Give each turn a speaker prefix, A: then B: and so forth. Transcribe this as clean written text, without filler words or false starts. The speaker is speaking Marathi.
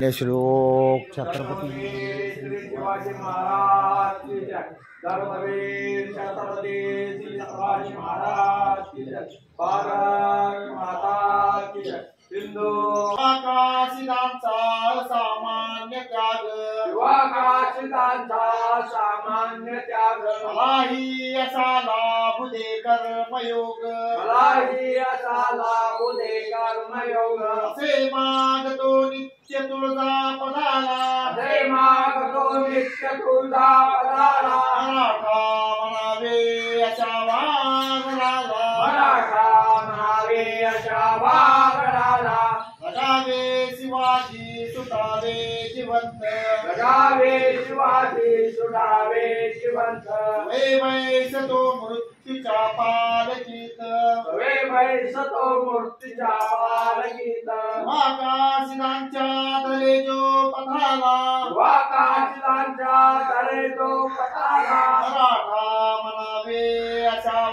A: श्लोक छत्रपती
B: श्री शिवाजी महाराज की जय। धर्मवीर छत्रपती श्री शिवाजी महाराज की जय। भारत माता की जय। हिंदू
A: आकाशिदांचा सामान्य त्याग
B: शिवाकाशिदांचा सामान्य त्याग
A: मलाही असा लाभू दे कर्मयोग
B: मलाही असा लाभू दे कर्मयोग
A: असे मागतो नित्य तुळजा पदाला
B: जय मागतो नित्य तुझा पदाला
A: मराठा म्हणावे अशा वानराला
B: मराठा म्हणावे अशा वागडाला
A: जगावे शिवाजी सुटावे जिवंत
B: जगावे शिवाजी सुटावे जिवंत
A: वैवैसतो मृत्यूच्या पालकीत
B: वैभैसतो मूर्तीच्या पालकीत
A: आकाशिदांच्या तले जो पथाला
B: वाकाशिलांच्या तळे तो पताला
A: मराठा म्हणावे असा